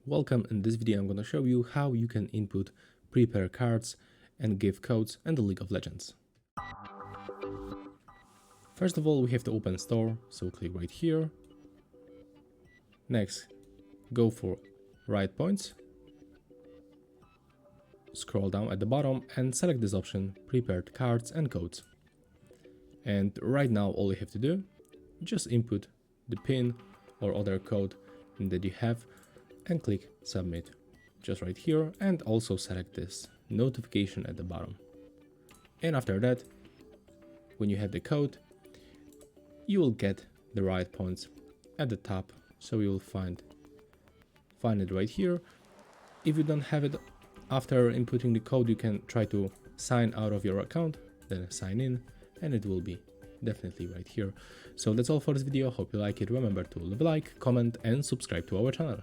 Welcome. In this video I'm going to show you how you can input prepare cards and give codes in the League of Legends. First of all, we have to open store, so click right here. Next, go for write points. Scroll down at the bottom and select this option, prepared cards and codes. And right now all you have to do, just input the pin or other code that you have and click submit just right here, and also select this notification at the bottom. And after that, when you have the code, you will get the right points at the top, so you will find it right here. If you don't have it after inputting the code, you can try to sign out of your account, then sign in, and it will be definitely right here. So that's all for this video. Hope you like it. Remember to leave a like, comment and subscribe to our channel.